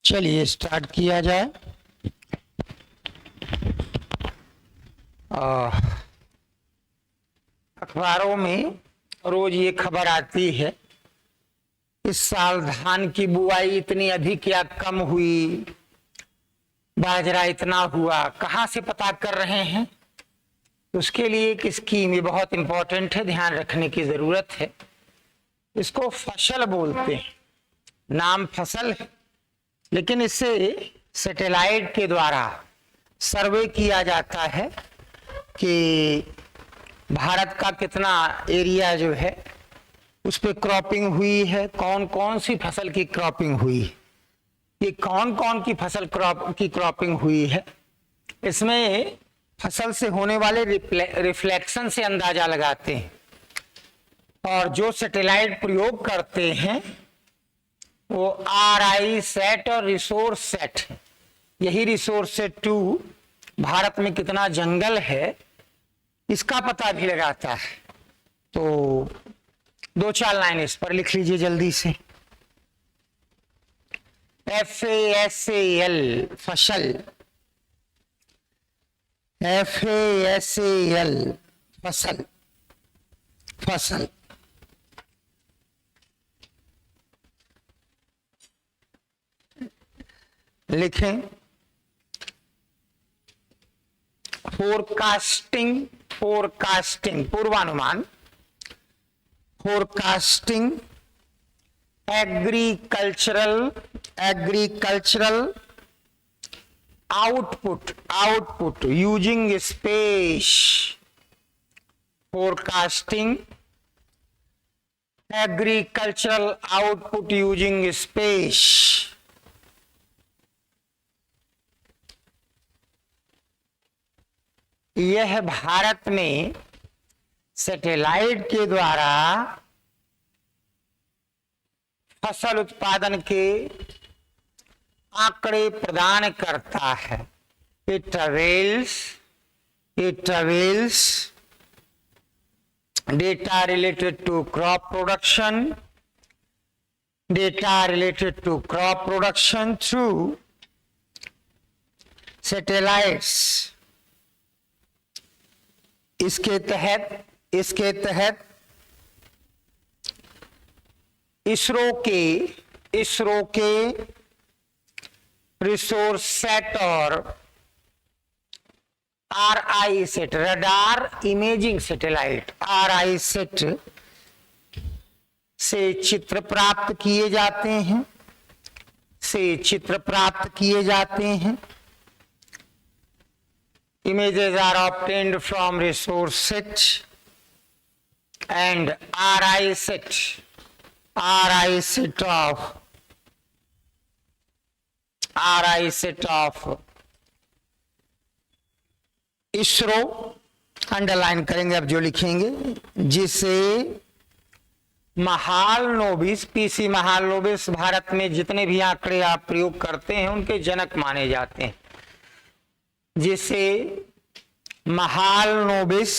चलिए स्टार्ट किया जाए। अखबारों में रोज ये खबर आती है, इस साल धान की बुआई इतनी अधिक या कम हुई, बाजरा इतना हुआ। कहाँ से पता कर रहे हैं? उसके लिए एक स्कीम ये बहुत इंपॉर्टेंट है, ध्यान रखने की जरूरत है। इसको फसल बोलते हैं, नाम फसल है, लेकिन इसे सैटेलाइट के द्वारा सर्वे किया जाता है कि भारत का कितना एरिया जो है उस पर क्रॉपिंग हुई है, कौन कौन सी फसल की क्रॉपिंग हुई है, ये कौन कौन की फसल क्रॉपिंग हुई है। इसमें फसल से होने वाले रिफ्लेक्शन से अंदाजा लगाते हैं, और जो सैटेलाइट प्रयोग करते हैं वो RI सेट और रिसोर्स सेट है। यही रिसोर्स सेट 2 भारत में कितना जंगल है इसका पता भी लगाता है। तो 2-4 लाइन इस पर लिख लीजिए जल्दी से। FASAL फसल, FASAL फसल, फसल लिखें। फोरकास्टिंग, फोरकास्टिंग पूर्वानुमान, forecasting agricultural, agricultural output, output using space, forecasting agricultural output using space. यह भारत में सैटेलाइट के द्वारा फसल उत्पादन के आंकड़े प्रदान करता है। It avails data related to crop production, data related to crop production through satellites। इसके तहत इसरो के रिसोर्स सेट और RI set, radar imaging satellite, RI set से चित्र प्राप्त किए जाते हैं, Images are obtained from resource set and RI set of ISRO, underline करेंगे अब जो लिखेंगे, जिसे महालनोबिस, PC महालनोबिस भारत में जितने भी आंकड़े आप प्रयोग करते हैं उनके जनक माने जाते हैं, जिसे Mahalanobis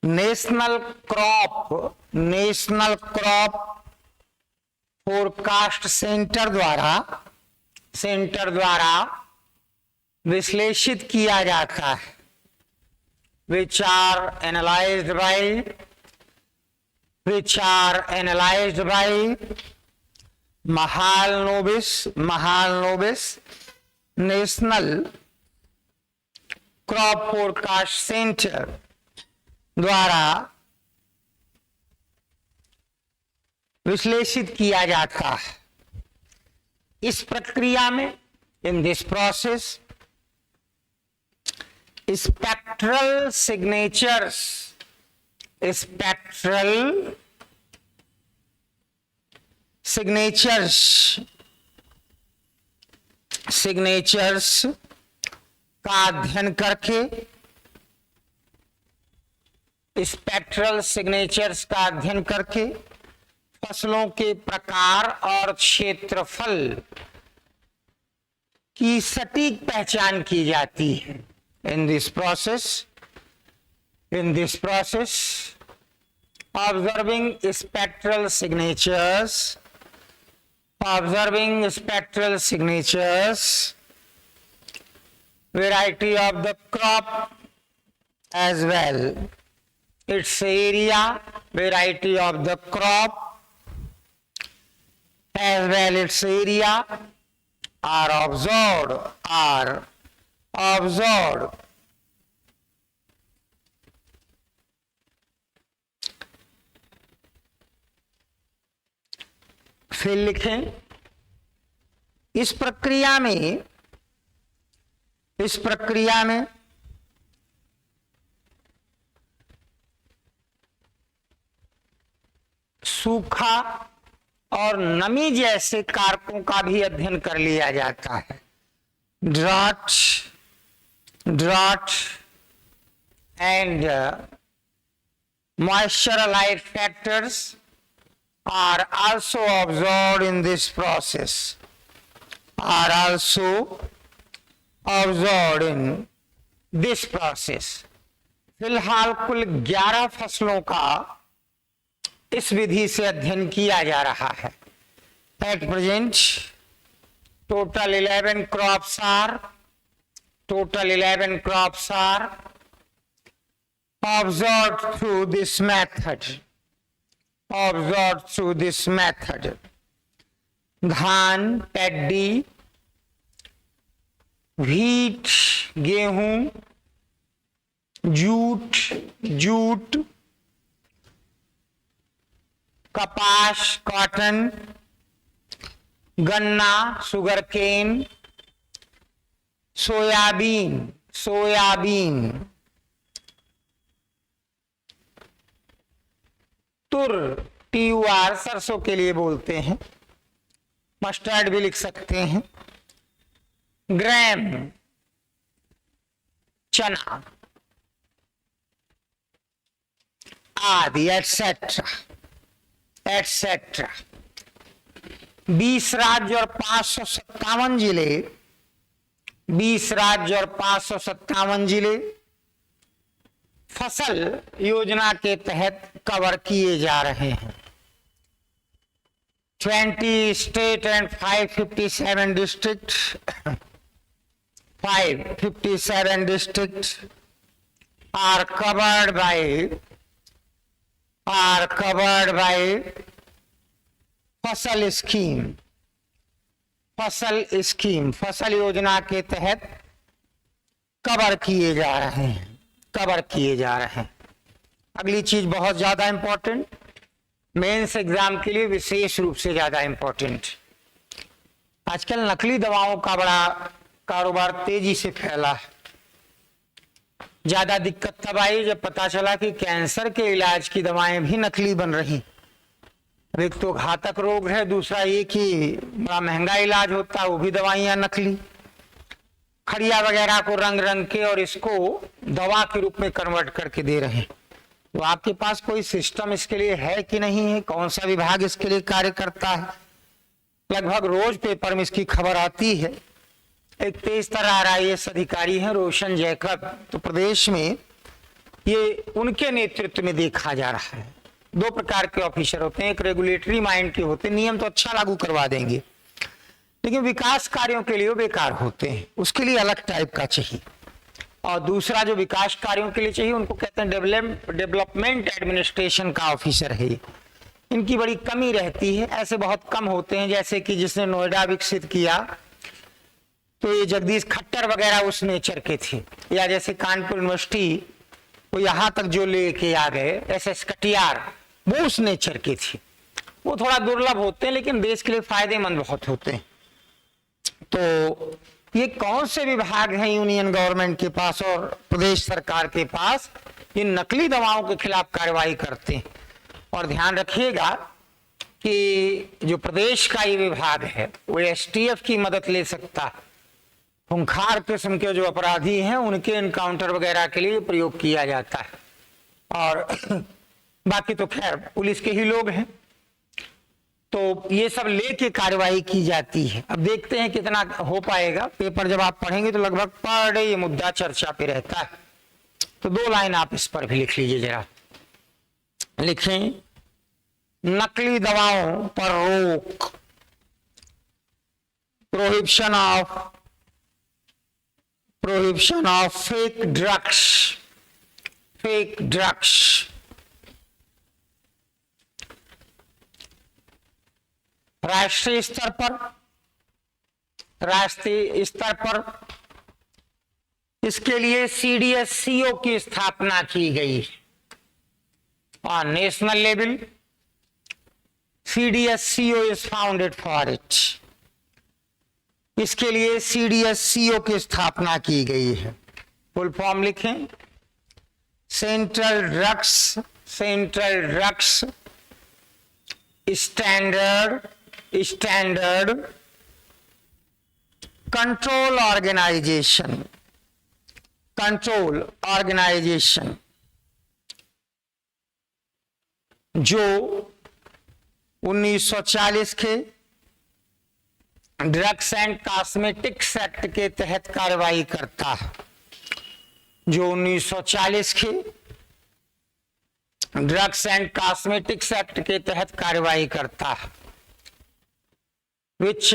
national crop forecast centre द्वारा विश्लेषित किया जाता है, which are analyzed by Mahalanobis national crop forecast centre द्वारा विश्लेषित किया जाता है। इस प्रक्रिया में, in this process, spectral signatures का अध्ययन करके, फसलों के प्रकार और क्षेत्रफल की सटीक पहचान की जाती है। in this process, observing spectral signatures, variety of the crop as well, its area, variety of the crop as well, its area are observed. फिर लिखें, इस प्रक्रिया में सूखा और नमी जैसे कारकों का भी अध्ययन कर लिया जाता है। Drought and moisture light factors are also observed in this process, फिलहाल कुल 11 फसलों का इस विधि से अध्ययन किया जा रहा है। At present, total 11 crops are observed through this method. धान, पैडी, व्हीट, गेहूं, जूट, कपास, कॉटन, गन्ना, शुगर केन, सोयाबीन, तुर, TUR सरसों के लिए बोलते हैं, मस्टर्ड भी लिख सकते हैं, ग्रैम, चना आदि एटसेट्रा। 20 राज्य और 557 जिले फसल योजना के तहत कवर किए जा रहे हैं। 20 state and 557 districts are covered by फसल योजना के तहत कवर किए जा रहे हैं। अगली चीज बहुत ज्यादा इंपॉर्टेंट, मेंस एग्जाम के लिए विशेष रूप से ज्यादा इंपॉर्टेंट, आजकल नकली दवाओं का बड़ा कारोबार तेजी से फैला है। ज्यादा दिक्कत तब आई जब पता चला कि कैंसर के इलाज की दवाएं भी नकली बन रही। एक तो घातक रोग है, दूसरा ये कि बड़ा महंगा इलाज होता है, वो भी दवाइयां नकली। खड़िया वगैरह को रंग के और इसको दवा के रूप में कन्वर्ट करके दे रहे हैं। तो आपके पास कोई सिस्टम इसके लिए है कि नहीं है, कौन सा विभाग इसके लिए कार्य करता है? लगभग रोज पेपर में इसकी खबर आती है। एक तेज तर्रार IAS अधिकारी है रोशन जैकब, तो प्रदेश में ये उनके नेतृत्व में देखा जा रहा है। 2 प्रकार के ऑफिसर होते हैं, एक रेगुलेटरी माइंड के होते हैं, नियम तो अच्छा लागू करवा देंगे, लेकिन विकास कार्यों के लिए वो बेकार होते हैं, उसके लिए अलग टाइप का चाहिए। और दूसरा जो विकास कार्यों के लिए चाहिए उनको कहते हैं डेवलपमेंट एडमिनिस्ट्रेशन का ऑफिसर है। इनकी बड़ी कमी रहती है, ऐसे बहुत कम होते हैं। जैसे कि जिसने नोएडा विकसित किया तो ये जगदीश खट्टर वगैरह उस नेचर के थे, या जैसे कानपुर यूनिवर्सिटी वो यहाँ तक जो लेके आ गए SS कटियार, वो उस नेचर के थे। वो थोड़ा दुर्लभ होते हैं लेकिन देश के लिए फायदेमंद बहुत होते हैं। तो ये कौन से विभाग हैं यूनियन गवर्नमेंट के पास और प्रदेश सरकार के पास, ये नकली दवाओं के खिलाफ कार्रवाई करते हैं। और ध्यान रखिएगा कि जो प्रदेश का ये विभाग है वो STF की मदद ले सकता है। खूंखार किस्म के जो अपराधी हैं उनके एनकाउंटर वगैरह के लिए प्रयोग किया जाता है। और बाकी तो खैर पुलिस के ही लोग हैं। तो ये सब लेके कार्रवाई की जाती है। अब देखते हैं कितना हो पाएगा। पेपर जब आप पढ़ेंगे तो लगभग पर डे ये मुद्दा चर्चा पे रहता है। तो 2 लाइन आप इस पर भी लिख लीजिए जरा। लिखें, नकली दवाओं पर रोक, प्रोहिबिशन ऑफ फेक ड्रग्स। राष्ट्रीय स्तर पर इसके लिए CDSCO की स्थापना की गई और national level CDSCO is founded for it. इसके लिए CDSCO की स्थापना की गई है। फुल फॉर्म लिखें, central drugs standard control organisation, जो 1940 के ड्रग्स एंड कॉस्मेटिक्स एक्ट के तहत कार्रवाई करता है। जो 1940 के ड्रग्स एंड कॉस्मेटिक्स एक्ट के तहत कार्रवाई करता है, which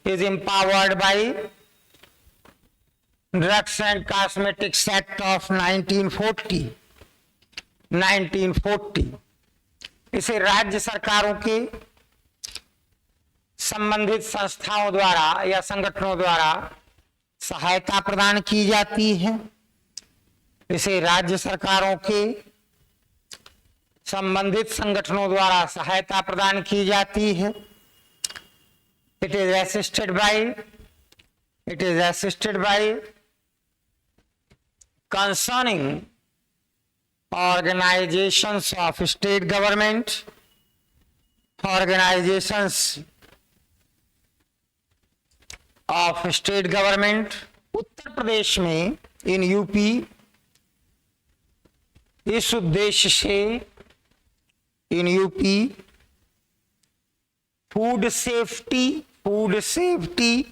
is empowered by Drugs and Cosmetics Act of 1940। इसे राज्य सरकारों के संबंधित संस्थाओं द्वारा या संगठनों द्वारा सहायता प्रदान की जाती है। इसे राज्य सरकारों के संबंधित संगठनों द्वारा सहायता प्रदान की जाती है। It is assisted by concerning organizations of state government, Uttar Pradesh में इन यूपी इस उद्देश्य से food safety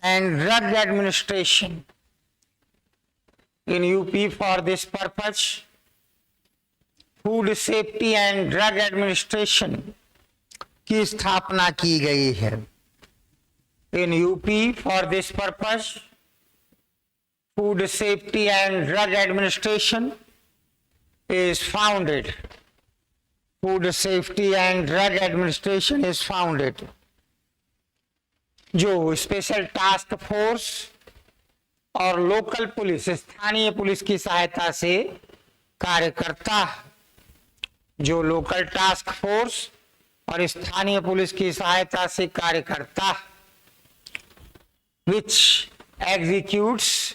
and drug administration, in UP for this purpose food safety and drug administration की स्थापना की गई है। In UP for this purpose food safety and drug administration is founded. Food safety and drug administration is founded, जो special task force और local police, स्थानीय police की सहायता से कार्य करता है। जो लोकल टास्क फोर्स और स्थानीय पुलिस की सहायता से कार्य करता है, which executes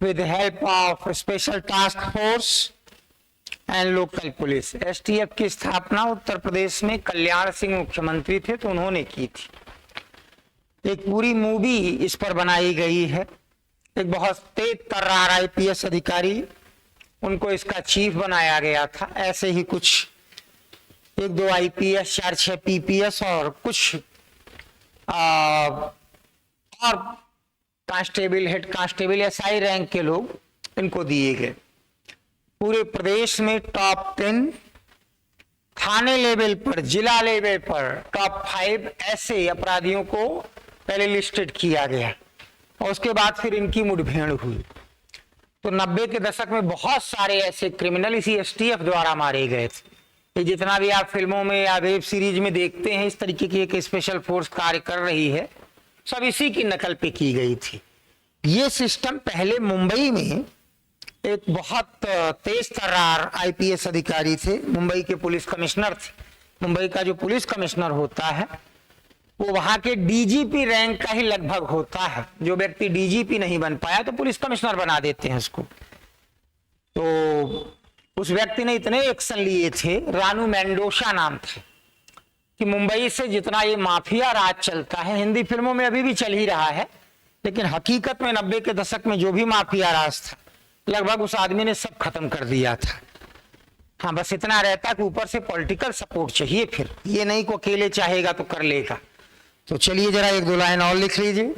with the help of special task force and local police। STF की स्थापना उत्तर प्रदेश में कल्याण सिंह मुख्यमंत्री थे तो उन्होंने की थी। एक पूरी मूवी इस पर बनाई गई है। एक बहुत तेज तर्रार IPS अधिकारी, उनको इसका चीफ बनाया गया था। ऐसे ही कुछ 1-2 IPS, 4-6 PPS और कुछ और constable, head constable, SI rank के लोग इनको दिए गए। पूरे प्रदेश में टॉप 10, थाने लेवल पर, जिला लेवल पर टॉप 5 ऐसे अपराधियों को पहले लिस्टेड किया गया और उसके बाद फिर इनकी मुठभेड़ हुई। तो 90 के दशक में बहुत सारे ऐसे क्रिमिनल इसी STF द्वारा मारे गए थे। ये जितना भी आप फिल्मों में या वेब सीरीज में देखते हैं इस तरीके की एक स्पेशल फोर्स कार्य कर रही है, सब इसी की नकल पे की गई थी। ये सिस्टम पहले मुंबई में एक बहुत तेज तर्रार IPS अधिकारी थे, मुंबई के पुलिस कमिश्नर थे। मुंबई का जो पुलिस कमिश्नर होता है वो वहां के DGP रैंक का ही लगभग होता है। जो व्यक्ति DGP नहीं बन पाया तो पुलिस कमिश्नर बना देते हैं उसको। तो उस व्यक्ति ने इतने एक्शन लिए थे, रानू मेंडोसा नाम था, कि मुंबई से जितना ये माफिया राज चलता है, हिंदी फिल्मों में अभी भी चल ही रहा है, लेकिन हकीकत में 90 के दशक में जो भी माफिया राज था लगभग उस आदमी ने सब खत्म कर दिया था। हाँ, बस इतना रहता कि ऊपर से पॉलिटिकल सपोर्ट चाहिए, फिर ये नहीं को अकेले चाहेगा तो कर लेगा। तो चलिए जरा एक दो लाइन और लिख लीजिए।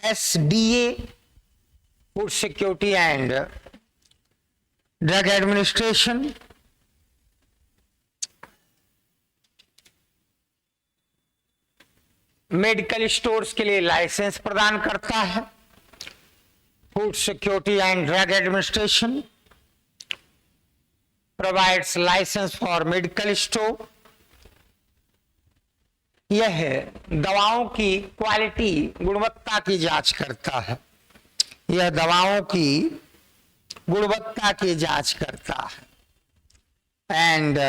SDA, food security and drug administration, medical stores के लिए लाइसेंस प्रदान करता है। Food security and drug administration provides licence for medical store. यह दवाओं की क्वालिटी, गुणवत्ता की जांच करता है। यह दवाओं की गुणवत्ता की जांच करता है। And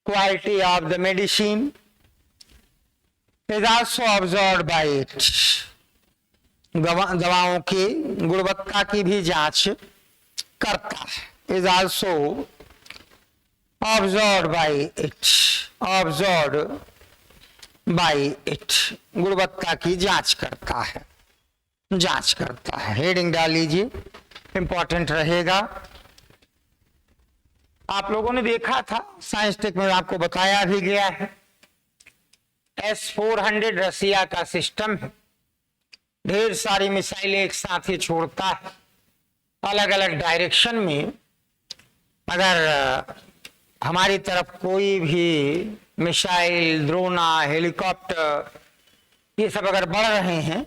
quality of the medicine is also observed by it. दवाओं की गुणवत्ता की भी जांच करता है। is also observed by it, गुणवत्ता की जांच करता है। हेडिंग डाल लीजिए, इंपॉर्टेंट रहेगा। आप लोगों ने देखा था साइंस टेक में, आपको बताया भी गया है। S-400 रसिया का सिस्टम है, ढेर सारी मिसाइलें एक साथ ही छोड़ता है अलग अलग डायरेक्शन में। अगर हमारी तरफ कोई भी मिसाइल, ड्रोना, हेलीकॉप्टर ये सब अगर बढ़ रहे हैं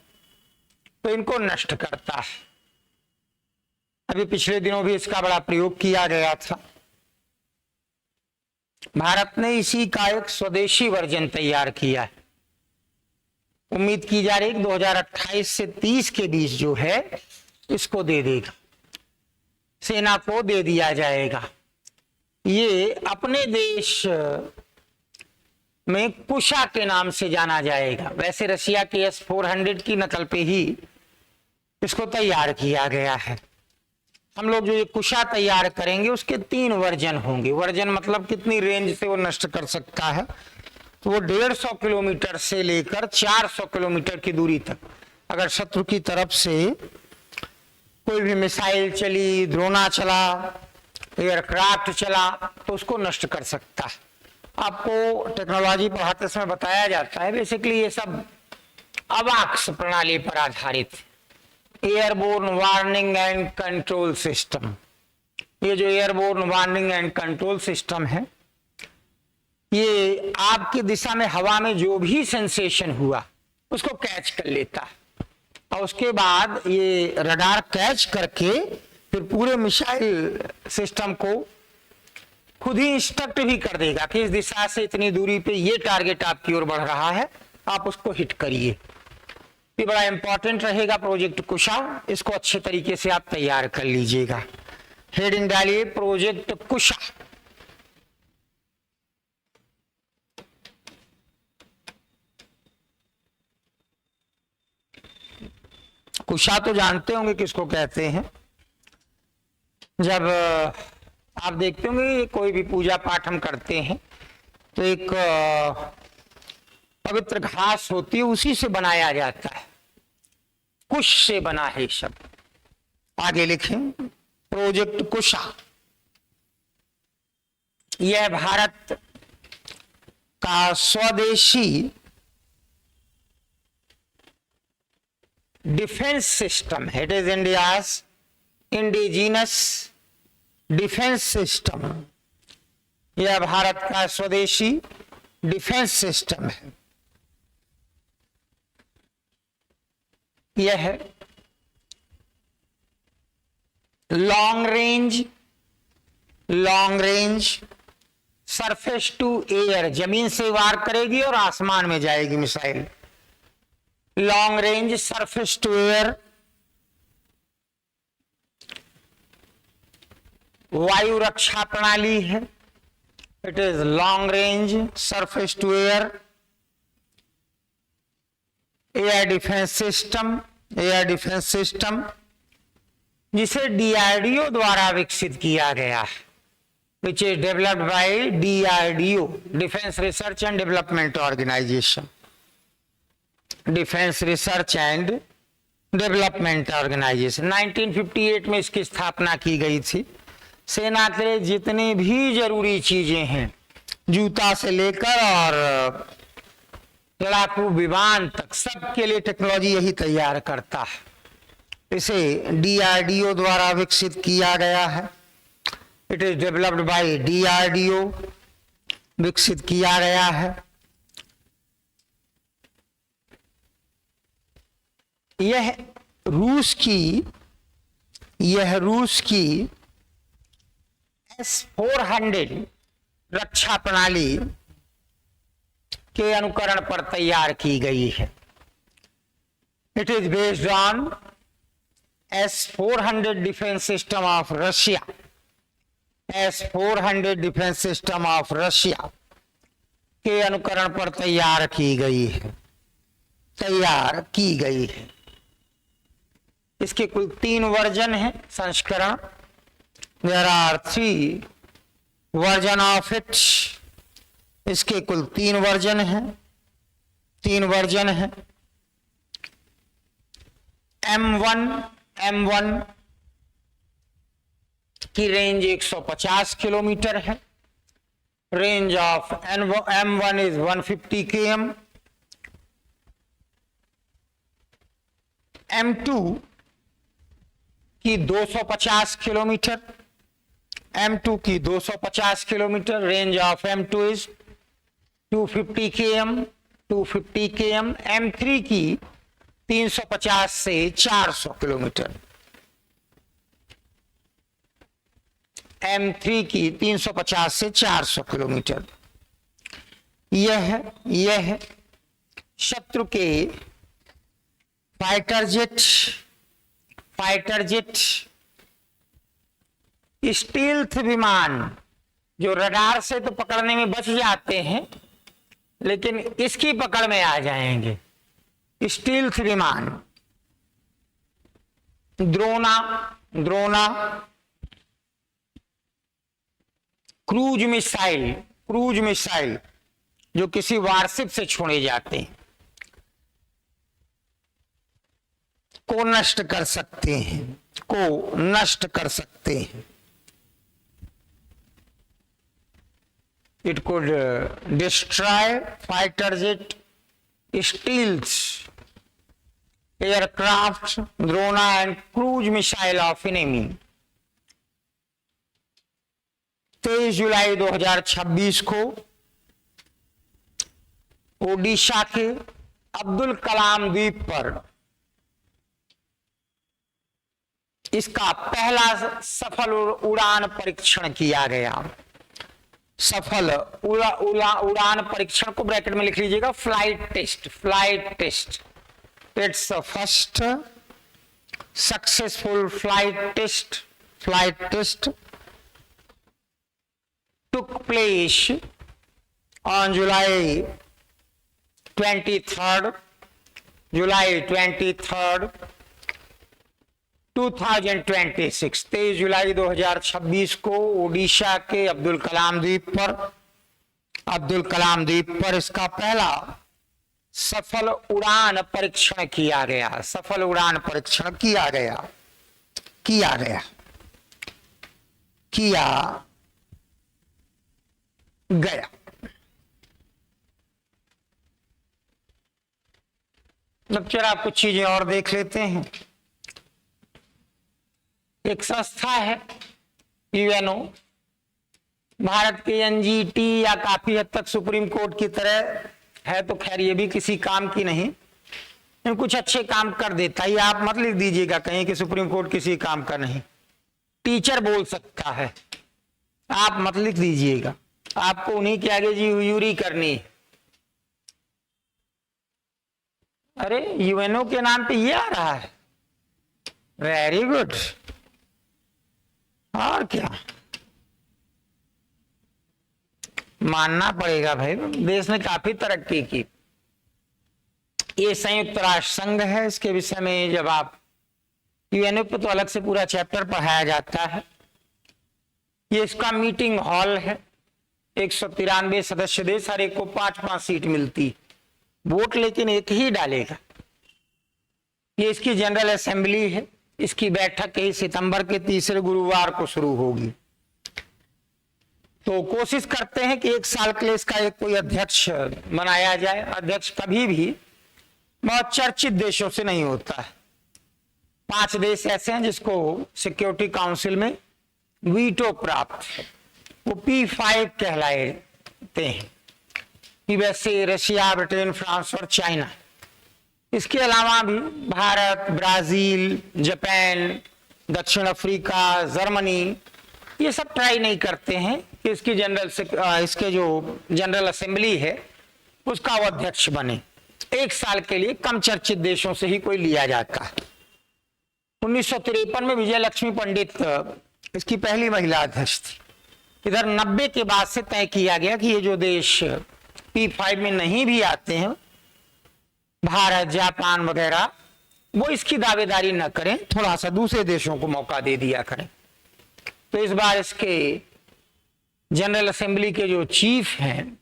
तो इनको नष्ट करता है। अभी पिछले दिनों भी इसका बड़ा प्रयोग किया गया था। भारत ने इसी का एक स्वदेशी वर्जन तैयार किया है। उम्मीद की जा रही है 2028 से 30 के बीच जो है इसको दे देगा, सेना को दे दिया जाएगा। ये अपने देश में कुशा के नाम से जाना जाएगा। वैसे रशिया के S-400 की नकल पे ही इसको तैयार किया गया है। हम लोग जो ये कुशा तैयार करेंगे उसके 3 वर्जन होंगे। वर्जन मतलब कितनी रेंज से वो नष्ट कर सकता है। तो वो 150 किलोमीटर से लेकर 400 किलोमीटर की दूरी तक अगर शत्रु की तरफ से कोई भी मिसाइल चली, ड्रोना चला, एयरक्राफ्ट चला तो उसको नष्ट कर सकता है। आपको टेक्नोलॉजी पढ़ाते समय बताया जाता है, बेसिकली ये सब अवाक्स प्रणाली पर आधारित, airborne warning and control system. ये जो airborne warning and control system है, ये आपकी दिशा में हवा में जो भी सेंसेशन हुआ उसको कैच कर लेता है और उसके बाद ये रडार कैच करके फिर पूरे मिसाइल सिस्टम को खुद ही इंस्ट्रक्ट भी कर देगा कि इस दिशा से इतनी दूरी पे ये टारगेट आपकी ओर बढ़ रहा है, आप उसको हिट करिए। ये बड़ा इंपॉर्टेंट रहेगा प्रोजेक्ट कुशा, इसको अच्छे तरीके से आप तैयार कर लीजिएगा। हेडिंग डालिए प्रोजेक्ट कुशा। कुशा तो जानते होंगे किसको कहते हैं। जब आप देखते होंगे कोई भी पूजा पाठ हम करते हैं तो एक पवित्र घास होती है, उसी से बनाया जाता है। कुश से बना है शब्द। आगे लिखें प्रोजेक्ट कुशा। यह भारत का स्वदेशी डिफेंस सिस्टम है। It is India's indigenous defence system. यह भारत का स्वदेशी डिफेंस सिस्टम है। यह long range surface to air, जमीन से वार करेगी और आसमान में जाएगी missile. Long range surface to air वायु रक्षा प्रणाली है। It is long range surface to air air defence system, जिसे डीआरडीओ द्वारा विकसित किया गया है, which is developed by DRDO, defence research and development organisation. Defence research and development organisation. 1958 में इसकी स्थापना की गई थी। सेना के लिए जितनी भी जरूरी चीजें हैं, जूता से लेकर और लड़ाकू विमान तक, सबके लिए टेक्नोलॉजी यही तैयार करता है। इसे DRDO द्वारा विकसित किया गया है। It is developed bye DRDO, विकसित किया गया है। यह रूस की S-400 रक्षा प्रणाली के अनुकरण पर तैयार की गई है। It is based on S-400 defence system of Russia. S-400 defence system of Russia के अनुकरण पर तैयार की गई है। इसके कुल 3 वर्जन है, संस्करण। There are 3 version of it. इसके कुल 3 वर्जन है। M1 की रेंज 150 किलोमीटर है। Range of M1 is 150 km। M2 की 250 किलोमीटर। M2 की 250 kilometre. Range of M2 is 250 km। M3 की 350 से 400 किलोमीटर। M3 की 350 से 400 किलोमीटर। यह शत्रु के फाइटर जेट स्टील्थ विमान, जो रडार से तो पकड़ने में बच जाते हैं, लेकिन इसकी पकड़ में आ जाएंगे। स्टील्थ विमान, द्रोणा, क्रूज मिसाइल जो किसी वारशिप से छोड़े जाते हैं, को नष्ट कर सकते हैं। It could destroy fighter jet, stealth aircraft, drone and cruise missile of enemy। 23 जुलाई 2026 को ओडिशा के अब्दुल कलाम द्वीप पर इसका पहला सफल उड़ान परीक्षण किया गया। सफल उड़ान परीक्षण को ब्रैकेट में लिख लीजिएगा, flight test. Its first successful flight test took place on July 23rd, 2026। 23 जुलाई 2026 को ओडिशा के अब्दुल कलाम द्वीप पर इसका पहला सफल उड़ान परीक्षण किया गया। अब चलिए आप कुछ चीजें और देख लेते हैं। एक संस्था है UNO, भारत के NGT या काफी हद तक सुप्रीम कोर्ट की तरह है, तो खैर ये भी किसी काम की नहीं, लेकिन कुछ अच्छे काम कर देता है। आप मत लिख दीजिएगा कहीं कि सुप्रीम कोर्ट किसी काम का नहीं। टीचर बोल सकता है, आप मत लिख दीजिएगा, आपको उन्हीं के आगे जी हुजूरी करनी है। अरे UNO के नाम पे ये आ रहा है, वेरी गुड। और क्या मानना पड़ेगा भाई, देश ने काफी तरक्की की। ये संयुक्त राष्ट्र संघ है, इसके विषय में जब आप UNO पे तो अलग से पूरा चैप्टर पढ़ाया जाता है। ये इसका मीटिंग हॉल है। 193 सदस्य देश, हर एक को 5-5 सीट मिलती। वोट लेकिन एक ही डालेगा। ये इसकी जनरल असेंबली है। इसकी बैठक ही सितंबर के तीसरे गुरुवार को शुरू होगी। तो कोशिश करते हैं कि एक साल के लिए इसका एक कोई अध्यक्ष बनाया जाए। अध्यक्ष कभी भी बहुत चर्चित देशों से नहीं होता है। 5 देश ऐसे हैं जिसको सिक्योरिटी काउंसिल में वीटो प्राप्त है, वो P5 कहलाते हैं। यूएसए, रशिया, ब्रिटेन, फ्रांस और चाइना। इसके अलावा भी भारत, ब्राजील, जापान, दक्षिण अफ्रीका, जर्मनी, ये सब ट्राई नहीं करते हैं कि इसके जो जनरल असेंबली है उसका वो अध्यक्ष बने। एक साल के लिए कम चर्चित देशों से ही कोई लिया जाता है। 1953 में विजय लक्ष्मी पंडित इसकी पहली महिला अध्यक्ष थी। इधर 90 के बाद से तय किया गया कि ये जो देश P5 में नहीं भी आते हैं, भारत, जापान वगैरह, वो इसकी दावेदारी न करें, थोड़ा सा दूसरे देशों को मौका दे दिया करें। तो इस बार इसके जनरल असेंबली के जो चीफ हैं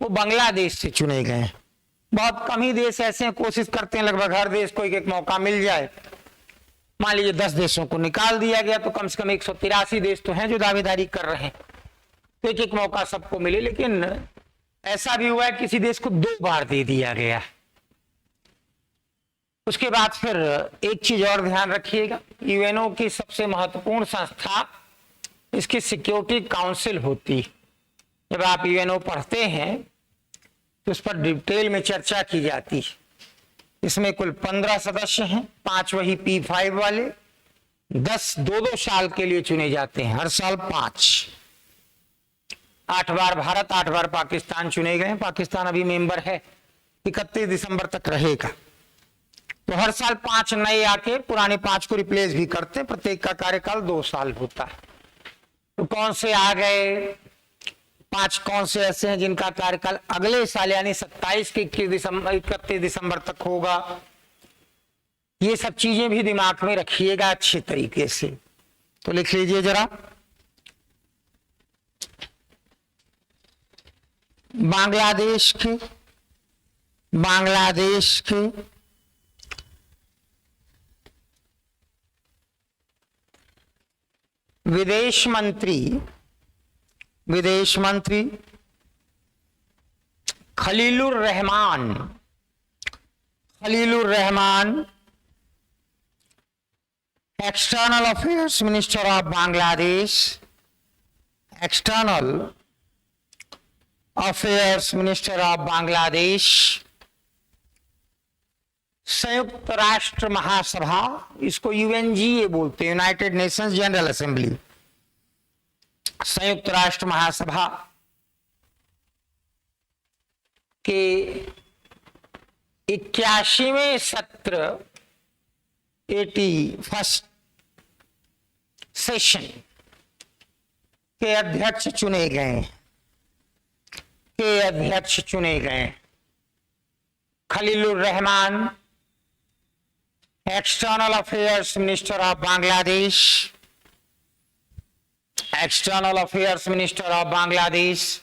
वो बांग्लादेश से चुने गए हैं। बहुत कम ही देश ऐसे हैं, कोशिश करते हैं लगभग हर देश को एक एक मौका मिल जाए। मान लीजिए 10 देशों को निकाल दिया गया तो कम से कम 183 देश तो हैं जो दावेदारी कर रहे हैं, तो एक एक मौका सबको मिले। लेकिन ऐसा भी हुआ है किसी देश को 2 बार दे दिया गया। उसके बाद फिर एक चीज और ध्यान रखिएगा, यूएनओ की सबसे महत्वपूर्ण संस्था इसकी सिक्योरिटी काउंसिल होती। जब आप यूएनओ पढ़ते हैं तो उस पर डिटेल में चर्चा की जाती है। इसमें कुल 15 सदस्य हैं, 5 वही P5 वाले। 10 2-2 साल के लिए चुने जाते हैं, हर साल 5। 8 बार भारत, 8 बार पाकिस्तान चुने गए। पाकिस्तान अभी मेंबर है, 31 दिसंबर तक रहेगा। तो हर साल 5 नए आके पुराने 5 को रिप्लेस भी करते हैं। प्रत्येक का कार्यकाल 2 साल होता है। तो कौन से आ गए 5, कौन से ऐसे हैं जिनका कार्यकाल अगले साल यानी 27 के 31 दिसंबर तक होगा, ये सब चीजें भी दिमाग में रखिएगा अच्छे तरीके से। तो लिख लीजिए जरा, बांग्लादेश के विदेश मंत्री Khalilur Rahman, external affairs minister of Bangladesh, external affairs minister of Bangladesh, संयुक्त राष्ट्र महासभा, इसको यूएनजीए बोलते हैं, यूनाइटेड नेशंस जनरल असेंबली। संयुक्त राष्ट्र महासभा के 81वें सत्र 81st सेशन के अध्यक्ष चुने गए। Khalilur Rahman, external affairs minister of Bangladesh, external affairs minister of Bangladesh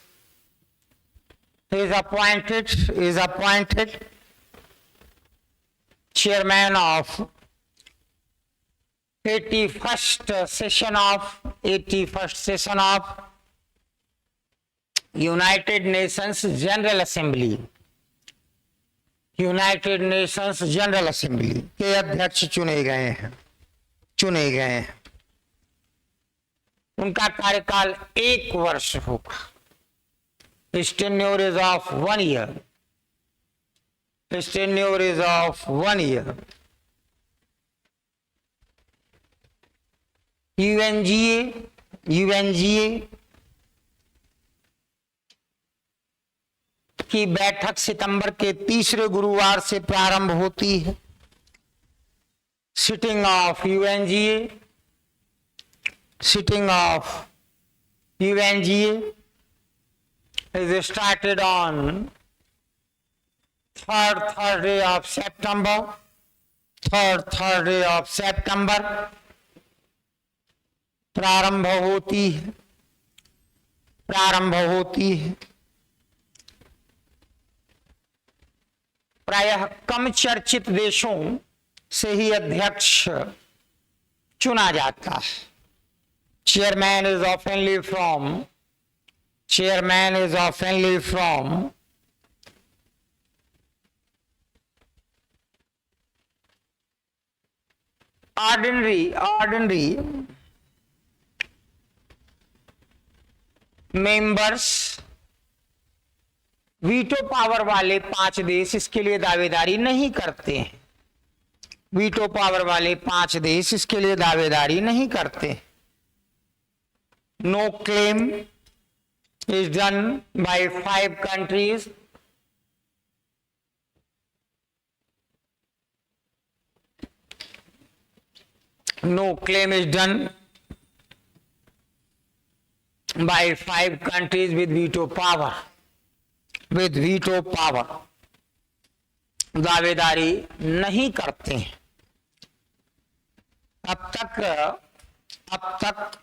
is appointed chairman of 81st session of United Nations General Assembly। United Nations general assembly के अध्यक्ष चुने गए हैं। उनका कार्यकाल 1 वर्ष होगा। His tenure is of 1 year। UNGA की बैठक सितंबर के तीसरे गुरुवार से प्रारंभ होती है। Sitting of UNGA is started on 3rd Thursday of September। प्रारंभ होती है। प्रायः कम चर्चित देशों से ही अध्यक्ष चुना जाता है। Chairman is ऑफनली from ordinary members. Veto power वाले 5 देश इसके लिए दावेदारी नहीं करते हैं। वीटो पावर वाले 5 देश इसके लिए दावेदारी नहीं करते। No claim is done by 5 countries. No claim is done by 5 countries with veto power. दावेदारी नहीं करते हैं। अब तक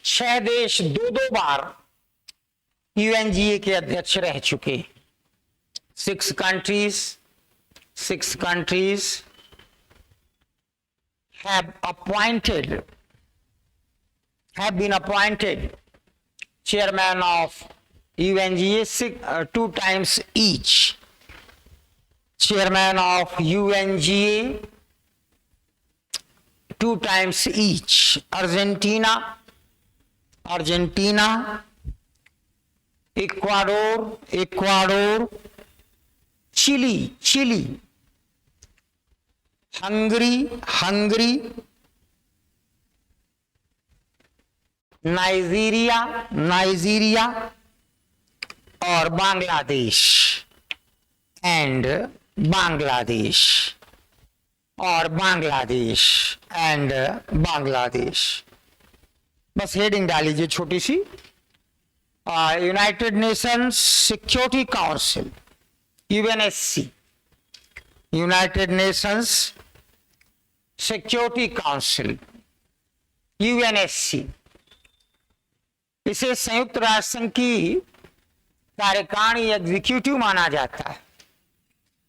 6 देश 2-2 बार यूएनजीए के अध्यक्ष रह चुके। 6 countries have been appointed chairman of UNGA 2 times each. Chairman of UNGA 2 times each. Argentina, Ecuador, Chile, Hungary, Nigeria और बांग्लादेश एंड बांग्लादेश। बस हेडिंग डालीजिए छोटी सी। United Nations Security Council UNSC, United Nations Security Council UNSC, इसे संयुक्त राष्ट्र संघ की कार्यकारिणी एग्जीक्यूटिव माना जाता है।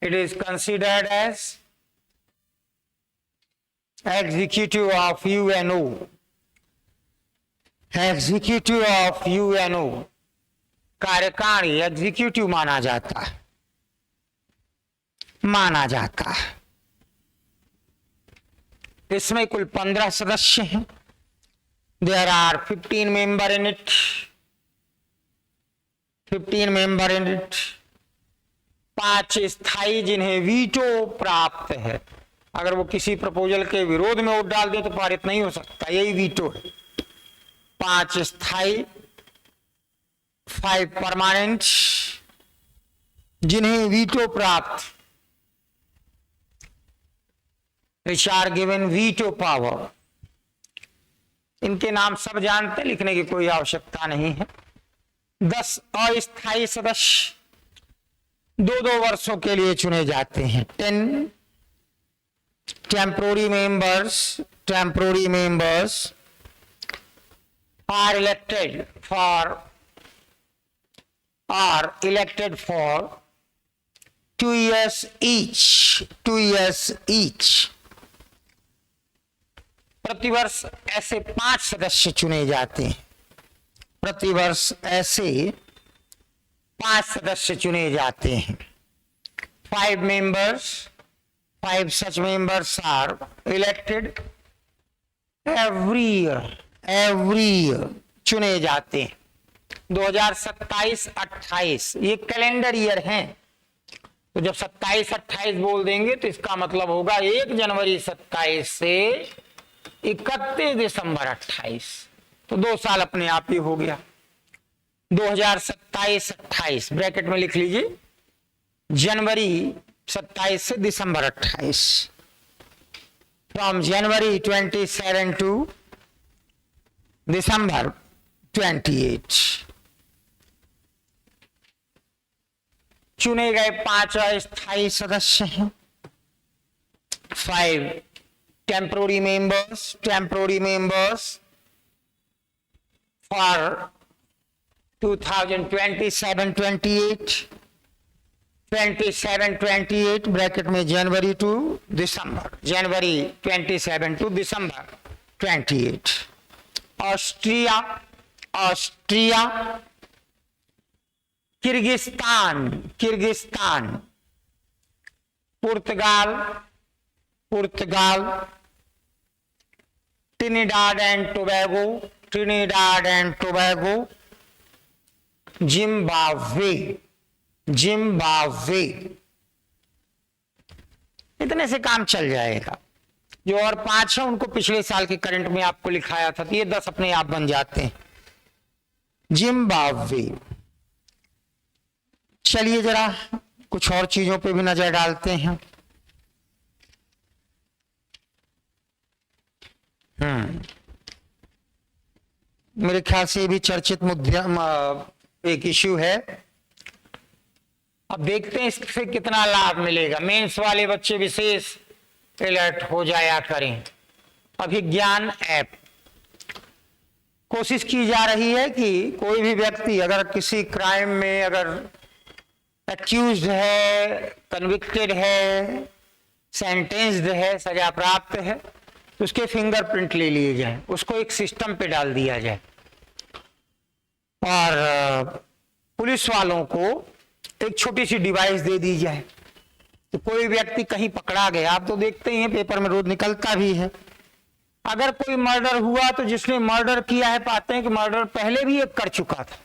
It is considered as executive of UNO, कार्यकारिणी एग्जीक्यूटिव माना जाता है। इसमें कुल 15 सदस्य हैं। There are 15 member in it. 5 स्थायी जिन्हें वीटो प्राप्त है। अगर वो किसी प्रपोजल के विरोध में वोट डाल दे तो पारित नहीं हो सकता, यही वीटो है। 5 स्थायी, 5 परमानेंट जिन्हें वीटो प्राप्त, which are given veto power। इनके नाम सब जानते, लिखने की कोई आवश्यकता नहीं है। 10 अस्थायी सदस्य 2-2 वर्षों के लिए चुने जाते हैं। 10 temporary members are elected for 2 years each। प्रतिवर्ष ऐसे 5 सदस्य चुने जाते हैं। 5 such members are elected every year, चुने जाते हैं। 2027-28 ये कैलेंडर ईयर है, तो जब 27-28 बोल देंगे तो इसका मतलब होगा 1 जनवरी 27 से 31 दिसंबर 28, तो 2 साल अपने आप ही हो गया। 2027-28 ब्रैकेट में लिख लीजिए, जनवरी 27 से दिसंबर 28। फ्रॉम जनवरी 27 टू दिसंबर 28 चुने गए 5 अस्थायी सदस्य हैं। 5 temporary members for 2027-28, 27 28 ब्रैकेट में जनवरी टू दिसंबर, जनवरी 27 टू दिसंबर 28। ऑस्ट्रिया, ऑस्ट्रिया, किर्गिस्तान, किर्गिस्तान, पुर्तगाल, पुर्तगाल, Trinidad and Tobago, Trinidad and Tobago, Zimbabwe, Zimbabwe. इतने से काम चल जाएगा। जो और 5 है उनको पिछले साल के करंट में आपको लिखाया था, तो ये 10 अपने आप बन जाते हैं। जिम्बाब्वे। चलिए जरा कुछ और चीजों पे भी नजर डालते हैं। मेरे ख्याल से ये भी चर्चित मुद्दा, एक इश्यू है। अब देखते हैं इससे कितना लाभ मिलेगा। मेंस वाले बच्चे विशेष अलर्ट हो जाया करें। अभिज्ञान ऐप, कोशिश की जा रही है कि कोई भी व्यक्ति अगर किसी क्राइम में अगर एक्यूज्ड है, कन्विक्टेड है, सेंटेंस्ड है, सजा प्राप्त है, तो उसके फिंगरप्रिंट ले लिए जाए, उसको एक सिस्टम पे डाल दिया जाए और पुलिस वालों को एक छोटी सी डिवाइस दे दी जाए। तो कोई व्यक्ति कहीं पकड़ा गया, आप तो देखते ही हैं पेपर में रोज निकलता भी है। अगर कोई मर्डर हुआ तो जिसने मर्डर किया है पाते हैं कि मर्डर पहले भी एक कर चुका था,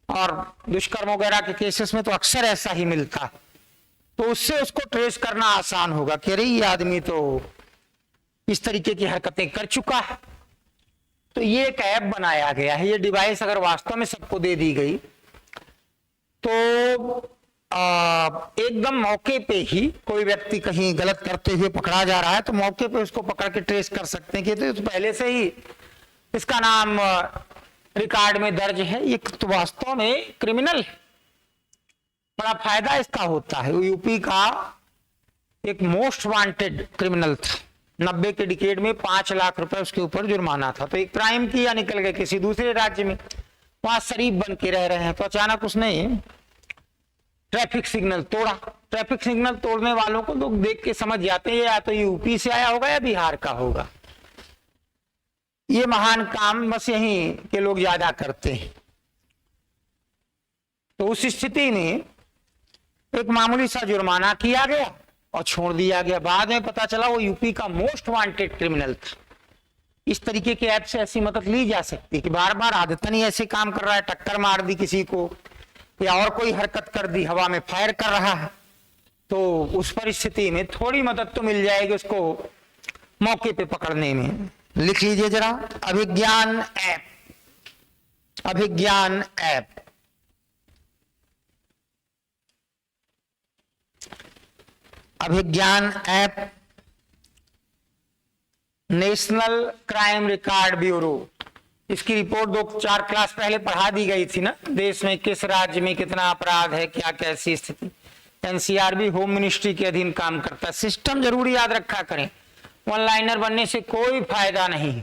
और दुष्कर्म वगैरह के केसेस में तो अक्सर ऐसा ही मिलता है। तो उससे उसको ट्रेस करना आसान होगा कि अरे ये आदमी तो इस तरीके की हरकतें कर चुका है। तो ये एक ऐप बनाया गया है। ये डिवाइस अगर वास्तव में सबको दे दी गई तो एकदम मौके पे ही कोई व्यक्ति कहीं गलत करते हुए पकड़ा जा रहा है तो मौके पे उसको पकड़ के ट्रेस कर सकते हैं कि तो पहले से ही इसका नाम रिकॉर्ड में दर्ज है, ये तो वास्तव में क्रिमिनल है। बड़ा फायदा इसका होता है। यूपी का एक मोस्ट वांटेड क्रिमिनल था, 90 के डिकेड में 5 लाख रुपए उसके ऊपर जुर्माना था। तो एक क्राइम किया, निकल गए किसी दूसरे राज्य में, वहां शरीफ बन के रह रहे हैं, तो अचानक उसने ट्रैफिक सिग्नल तोड़ा। ट्रैफिक सिग्नल तोड़ने वालों को लोग देख के समझ जाते हैं या तो यूपी से आया होगा या बिहार का होगा। ये महान काम बस यहीं के लोग ज्यादा करते हैं। तो उस स्थिति में एक मामूली सा जुर्माना किया गया और छोड़ दिया गया। बाद में पता चला वो यूपी का मोस्ट वांटेड क्रिमिनल था। इस तरीके के ऐप से ऐसी मदद ली जा सकती है कि बार बार आदतन ही ऐसे काम कर रहा है, टक्कर मार दी किसी को या और कोई हरकत कर दी, हवा में फायर कर रहा है, तो उस परिस्थिति में थोड़ी मदद तो मिल जाएगी उसको मौके पे पकड़ने में। लिख लीजिए जरा, Abhigyan app, Abhigyan app. Abhigyan app National Crime Record Bureau. इसकी रिपोर्ट 2-4 क्लास पहले पढ़ा दी गई थी ना, देश में किस राज्य में कितना अपराध है, क्या कैसी स्थिति। एनसीआर भी होम मिनिस्ट्री के अधीन काम करता है। सिस्टम जरूर याद रखा करें, ऑनलाइनर बनने से कोई फायदा नहीं।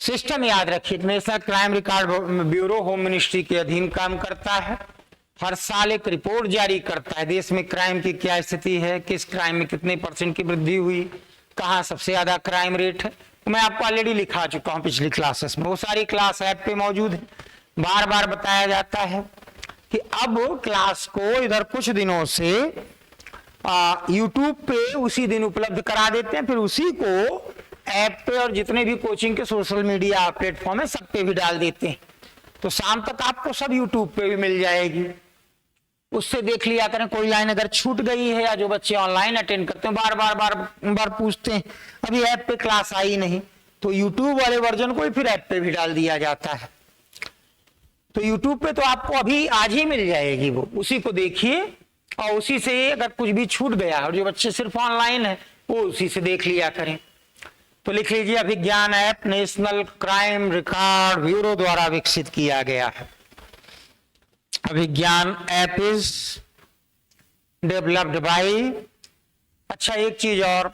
सिस्टम याद रखिए, national Crime Record bureau home ministry के अधीन काम करता है। हर साल एक रिपोर्ट जारी करता है, देश में क्राइम की क्या स्थिति है, किस क्राइम में कितने % की वृद्धि हुई, कहाँ सबसे ज्यादा क्राइम रेट है। मैं आपको ऑलरेडी लिखा चुका हूं पिछली क्लासेस में, वो सारी क्लास ऐप पे मौजूद है। बार बार बताया जाता है कि अब क्लास को इधर कुछ दिनों से यूट्यूब पे उसी दिन उपलब्ध करा देते हैं, फिर उसी को ऐप पे और जितने भी कोचिंग के सोशल मीडिया प्लेटफॉर्म है सब पे भी डाल देते हैं। तो शाम तक आपको सब यूट्यूब पे भी मिल जाएगी, उससे देख लिया करें। कोई लाइन अगर छूट गई है या जो बच्चे ऑनलाइन अटेंड करते हैं बार बार पूछते हैं अभी ऐप पे क्लास आई नहीं, तो यूट्यूब वाले वर्जन को ही फिर ऐप पे भी डाल दिया जाता है। तो यूट्यूब पे तो आपको अभी आज ही मिल जाएगी, वो उसी को देखिए और उसी से अगर कुछ भी छूट गया और जो बच्चे सिर्फ ऑनलाइन है वो उसी से देख लिया करें। तो लिख लीजिए, Abhigyan app National Crime Record Bureau द्वारा विकसित किया गया है। Abhigyan app is developed by. अच्छा एक चीज और,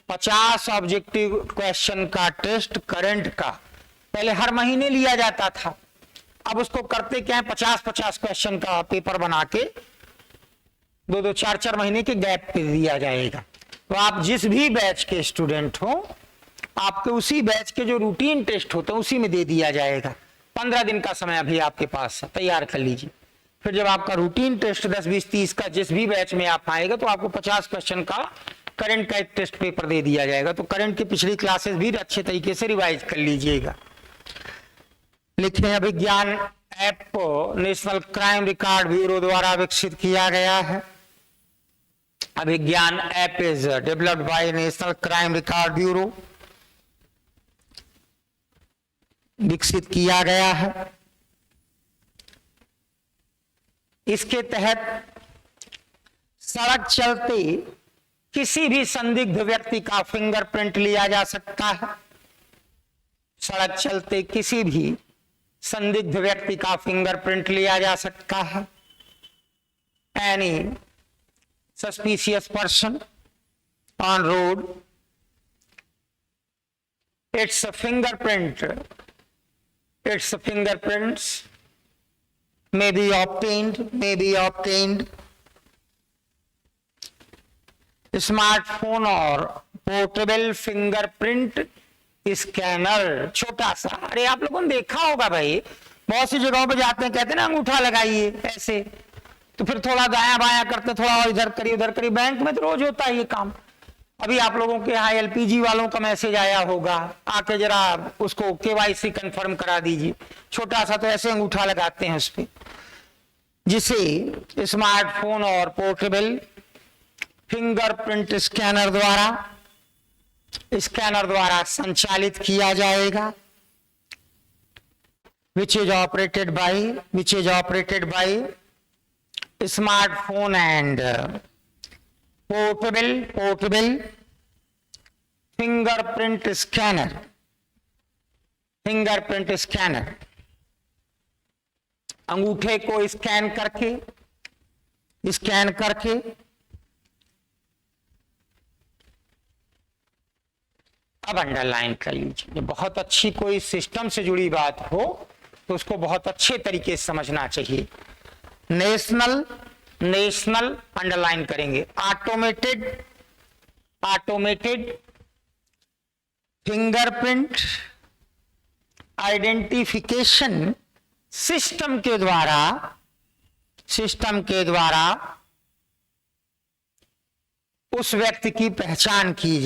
50 ऑब्जेक्टिव क्वेश्चन का टेस्ट करंट का पहले हर महीने लिया जाता था, अब उसको करते क्या है, 50-50 क्वेश्चन का पेपर बना के 2-2, 4-4 महीने के गैप पे दिया जाएगा। तो आप जिस भी बैच के स्टूडेंट हो, आपके उसी बैच के जो रूटीन टेस्ट होते हैं उसी में दे दिया जाएगा। 15 दिन का समय अभी आपके पास है, तैयार कर लीजिए। फिर जब आपका रूटीन टेस्ट 10, 20, 30 का जिस भी बैच में आप आएगा तो आपको 50 क्वेश्चन का करंट का एक टेस्ट पेपर दे दिया जाएगा। तो करंट की पिछली क्लासेस भी अच्छे तरीके से रिवाइज कर लीजिएगा। लिखे Abhigyan app National Crime Record Bureau द्वारा विकसित किया गया है। Abhigyan app is developed by National Crime Record Bureau, विकसित किया गया है। इसके तहत सड़क चलते किसी भी संदिग्ध व्यक्ति का फिंगरप्रिंट लिया जा सकता है। सड़क चलते किसी भी संदिग्ध व्यक्ति का फिंगरप्रिंट लिया जा सकता है। Any suspicious person on road, it's fingerprints may be obtained smartphone और पोर्टेबल फिंगरप्रिंट स्कैनर, छोटा सा। अरे आप लोगों ने देखा होगा भाई, बहुत सी जगहों पे जाते हैं, कहते हैं ना अंगूठा लगाइए ऐसे, तो फिर थोड़ा दाया बाया करते, थोड़ा और इधर करिए उधर करिए। बैंक में तो रोज होता है ये काम। अभी आप लोगों के यहाँ एलपीजी वालों का मैसेज आया होगा, आके जरा उसको केवाईसी कंफर्म करा दीजिए। छोटा सा तो ऐसे अंगूठा लगाते हैं उस पर, जिसे स्मार्टफोन और पोर्टेबल फिंगरप्रिंट स्कैनर द्वारा संचालित किया जाएगा। which is operated by smartphone and portable fingerprint scanner। अंगूठे को स्कैन करके अब अंडरलाइन कर लीजिए। बहुत अच्छी कोई सिस्टम से जुड़ी बात हो तो उसको बहुत अच्छे तरीके से समझना चाहिए। नेशनल अंडरलाइन करेंगे। ऑटोमेटेड फिंगरप्रिंट आइडेंटिफिकेशन सिस्टम के द्वारा उस व्यक्ति की पहचान की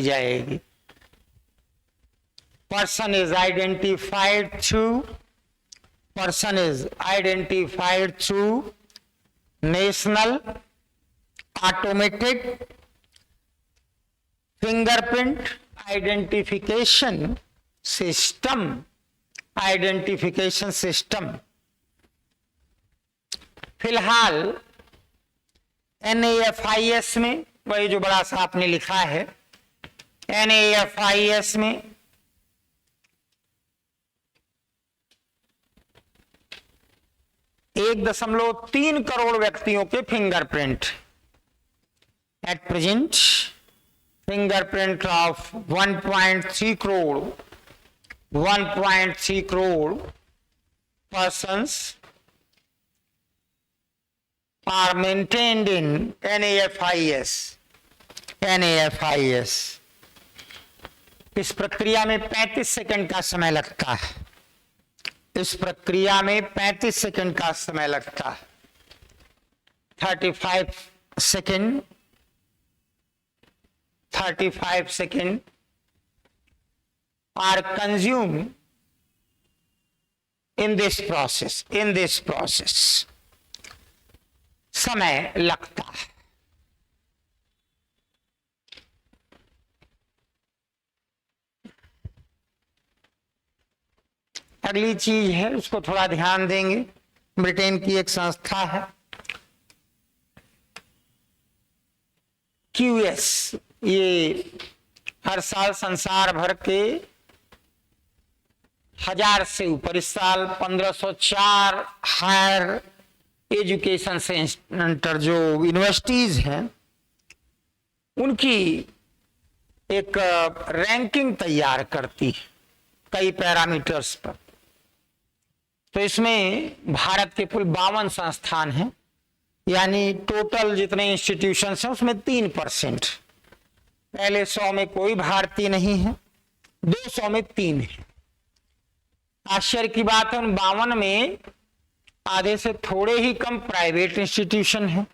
जाएगी। Person is identified through national automated fingerprint identification system. फिलहाल NAFIS में, वही जो बड़ा सा आपने लिखा है, NAFIS में 1.3 करोड़ व्यक्तियों के fingerprint. At present fingerprint of 1.3 crore persons are maintained in NAFIS। इस प्रक्रिया में 35 सेकंड का समय लगता है। 35 second are consumed in this process। समय लगता है। अगली चीज है, उसको थोड़ा ध्यान देंगे। ब्रिटेन की एक संस्था है QS, ये हर साल संसार भर के 1000 से ऊपर, इस साल 1504 हायर एजुकेशन सेंटर जो यूनिवर्सिटीज हैं उनकी एक रैंकिंग तैयार करती है। कई पैरामीटर्स पर। तो इसमें भारत के कुल 52 संस्थान हैं, यानी टोटल जितने इंस्टीट्यूशंस हैं उसमें 3%। पहले 100 में कोई भारतीय नहीं है, 200 में 3 है। आश्चर्य की बात है, उन 52 में आधे से थोड़े ही कम प्राइवेट इंस्टीट्यूशन है।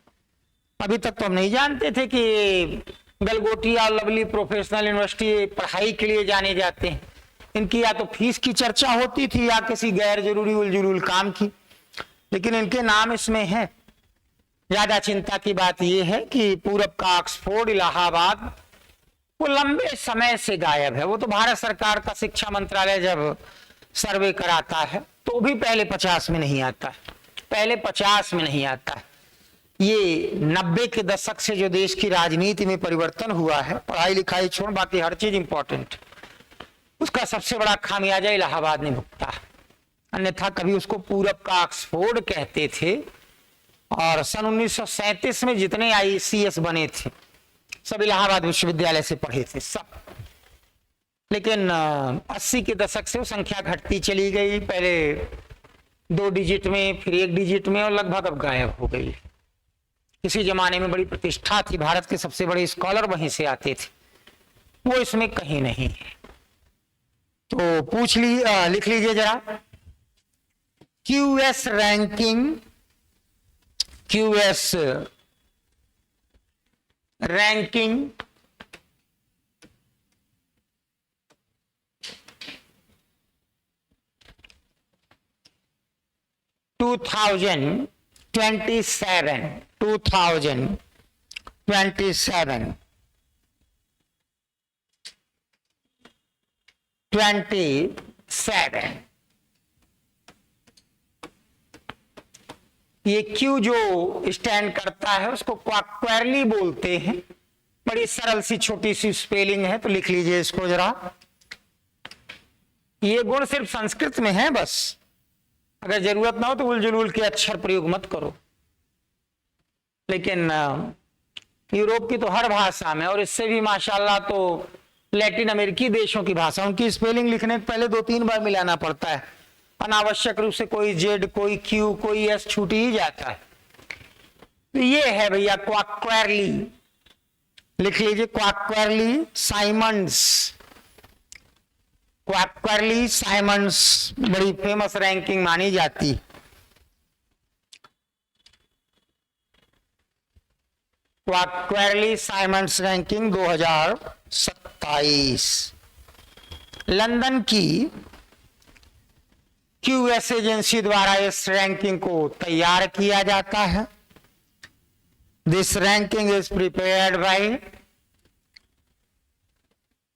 अभी तक तो हम नहीं जानते थे कि गलगोटिया और लवली प्रोफेशनल यूनिवर्सिटी पढ़ाई के लिए जाने जाते हैं। इनकी या तो फीस की चर्चा होती थी या किसी गैर जरूरी उलझुल काम की, लेकिन इनके नाम इसमें है। ज्यादा चिंता की बात यह है कि पूरब का ऑक्सफोर्ड, इलाहाबाद, वो लंबे समय से गायब है। वो तो भारत सरकार का शिक्षा मंत्रालय जब सर्वे कराता है तो भी पहले 50 में नहीं आता है, पहले 50 में नहीं आता है। ये 90 के दशक से जो देश की राजनीति में परिवर्तन हुआ है, पढ़ाई लिखाई छोड़ बाकी हर चीज इंपॉर्टेंट, उसका सबसे बड़ा खामियाजा इलाहाबाद ने भुगता। अन्यथा कभी उसको पूरब का ऑक्सफोर्ड कहते थे। और सन 1937 में जितने ICS बने थे सब इलाहाबाद विश्वविद्यालय से पढ़े थे सब। लेकिन 80 के दशक से वो संख्या घटती चली गई, पहले 2 डिजिट में, फिर 1 डिजिट में, और लगभग अब गायब हो गई। किसी जमाने में बड़ी प्रतिष्ठा थी, भारत के सबसे बड़े स्कॉलर वहीं से आते थे, वो इसमें कहीं नहीं है। तो लिख लीजिए जरा, QS रैंकिंग 2027। ये क्यू जो स्टैंड करता है उसको क्वार्टरली बोलते हैं। बड़ी सरल सी छोटी सी स्पेलिंग है, तो लिख लीजिए इसको जरा। ये गुण सिर्फ संस्कृत में है बस, अगर जरूरत ना हो तो उलझुल के अक्षर प्रयोग मत करो। लेकिन यूरोप की तो हर भाषा में, और इससे भी माशाल्लाह तो लैटिन अमेरिकी देशों की भाषा, उनकी स्पेलिंग लिखने के पहले 2-3 बार मिलाना पड़ता है। अनावश्यक रूप से कोई जेड, कोई क्यू, कोई एस छूट ही जाता है। तो ये है भैया क्वार्टरली, लिख लीजिए क्वार्टरली साइमंड्स बड़ी फेमस रैंकिंग मानी जाती। Quarterly Symonds ranking 2027। लंदन की QS एजेंसी द्वारा इस रैंकिंग को तैयार किया जाता है। This ranking is prepared by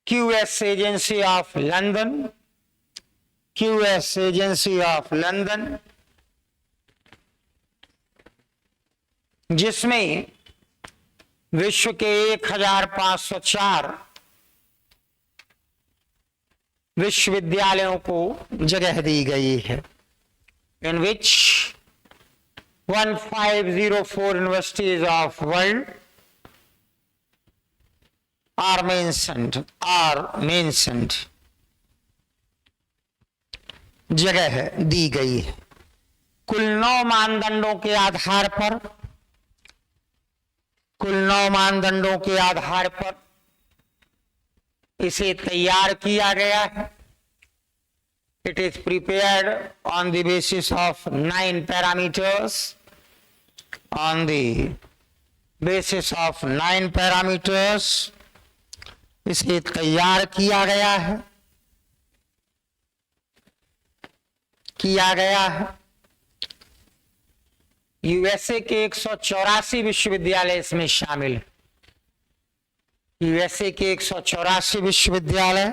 QS agency of London, QS agency of London, जिसमें विश्व के 1504 विश्वविद्यालयों को जगह दी गई है। In which 1504 universities of world are mentioned, जगह दी गई है। कुल 9 मानदंडों के आधार पर इसे तैयार किया गया है। It is prepared on the basis of 9 parameters, इसे तैयार किया गया है। USA के 184 विश्वविद्यालय इसमें शामिल है। USA के 184 विश्वविद्यालय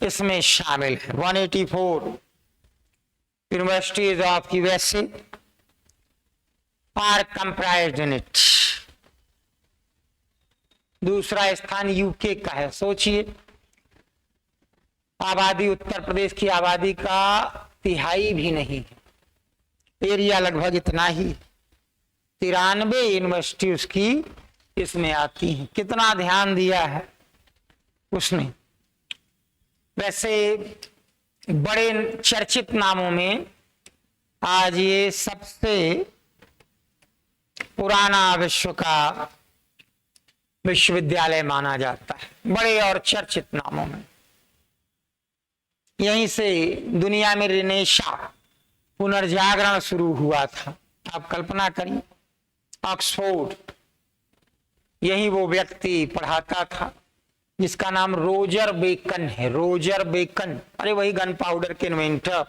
इसमें शामिल है। 184 universities of USA are comprised in it. दूसरा स्थान यूके का है। सोचिए, आबादी उत्तर प्रदेश की आबादी का 1/3 भी नहीं है, एरिया लगभग इतना ही। 93 यूनिवर्सिटी उसकी इसमें आती हैं। कितना ध्यान दिया है उसने। वैसे बड़े चर्चित नामों में आज ये सबसे पुराना विश्व का विश्वविद्यालय माना जाता है, बड़े और चर्चित नामों में। यहीं से दुनिया में रिनेशा, पुनर्जागरण शुरू हुआ था। आप कल्पना करिए, ऑक्सफोर्ड, यही वो व्यक्ति पढ़ाता था जिसका नाम रोजर बेकन है। रोजर बेकन, अरे वही गन पाउडर के इन्वेंटर,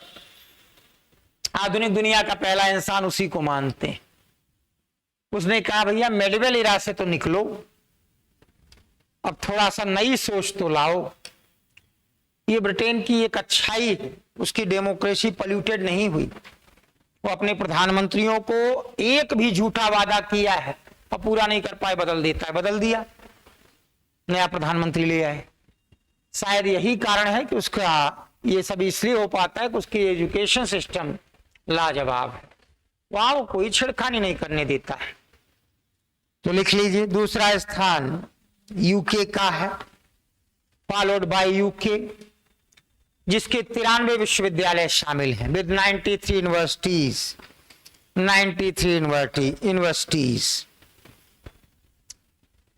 आधुनिक दुनिया का पहला इंसान उसी को मानते हैं। उसने कहा भैया मेडिवल इरा से तो निकलो, अब थोड़ा सा नई सोच तो लाओ। ये ब्रिटेन की एक अच्छाई है, उसकी डेमोक्रेसी पॉल्यूटेड नहीं हुई। वो अपने प्रधानमंत्रियों को एक भी झूठा वादा किया है और पूरा नहीं कर पाए, बदल देता है। बदल दिया, नया प्रधानमंत्री ले आए। शायद यही कारण है कि उसका ये सब इसलिए हो पाता है कि उसकी एजुकेशन सिस्टम लाजवाब है, वहां वो कोई छिड़खानी नहीं करने देता है। तो लिख लीजिए, दूसरा स्थान यूके का है, फॉलोड बाय यूके, जिसके 93 विश्वविद्यालय शामिल हैं विद 93 यूनिवर्सिटीज। 93 यूनिवर्सिटीज।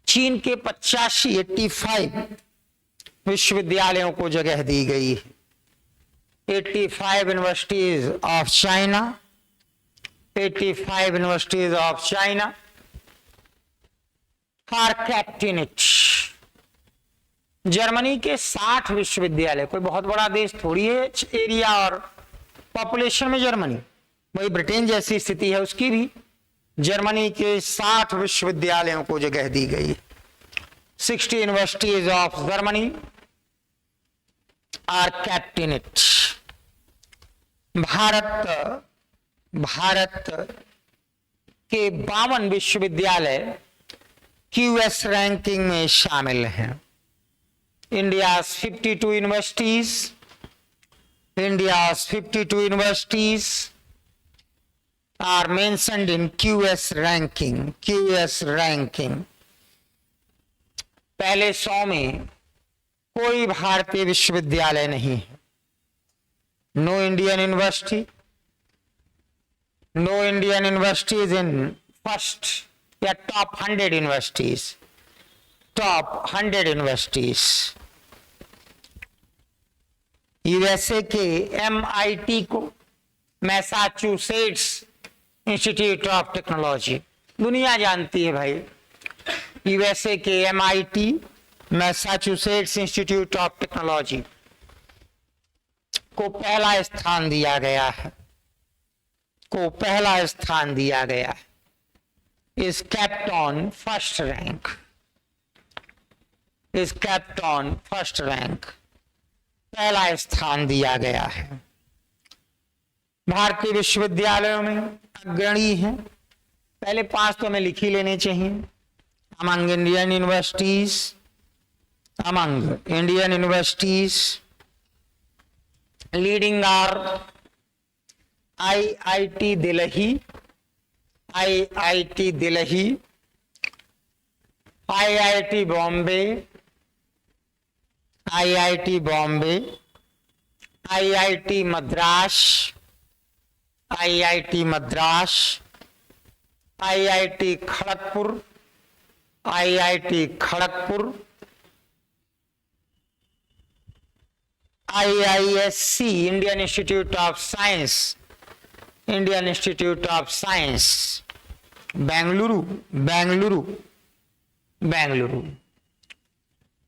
चीन के 85 विश्वविद्यालयों को जगह दी गई है। 85 universities of China, 85 universities of China are kept in it. Germany के 60 विश्वविद्यालय, कोई बहुत बड़ा देश थोड़ी है एरिया और पॉपुलेशन में जर्मनी, वही ब्रिटेन जैसी स्थिति है उसकी भी। जर्मनी के 60 विश्वविद्यालयों को जगह दी गई। 60 universities of Germany are kept in it. भारत के 52 विश्वविद्यालय क्यूएस रैंकिंग में शामिल हैं। India's 52 universities are mentioned in QS ranking. पहले 100 में कोई भारतीय विश्वविद्यालय नहीं है। No Indian universities in first या top 100 universities. Top 100 universities. USA के MIT को, मैसाचुसेट्स इंस्टीट्यूट ऑफ टेक्नोलॉजी, दुनिया जानती है भाई। यूएसए के MIT, Massachusetts institute of technology को पहला स्थान दिया गया है। Is kept on first rank, पहला स्थान दिया गया है। भारतीय विश्वविद्यालयों में अग्रणी है, पहले 5 तो हमें लिख ही लेने चाहिए। Among Indian universities leading are IIT Delhi, IIT Bombay, IIT Madras, IIT Kharagpur, IISc Indian Institute of Science Bengaluru.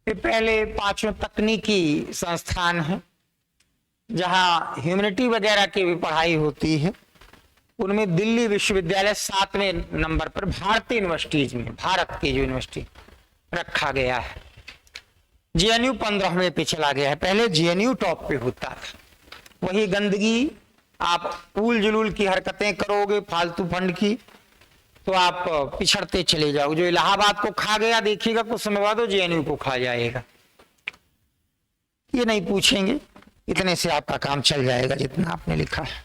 ये पहले 5 तकनीकी संस्थान है जहां ह्यूमैनिटी वगैरह की भी पढ़ाई होती है। उनमें दिल्ली विश्वविद्यालय 7वें नंबर पर भारतीय यूनिवर्सिटीज में, भारत की जो यूनिवर्सिटी रखा गया है। JNU 15वें पे चला गया है, पहले JNU टॉप पे होता था। वही गंदगी, आप उल जुलूल की हरकतें करोगे फालतू फंड की तो आप पिछड़ते चले जाओगे। जो इलाहाबाद को खा गया देखिएगा कुछ समय बाद वो JNU को खा जाएगा। ये नहीं पूछेंगे, इतने से आपका काम चल जाएगा जितना आपने लिखा है।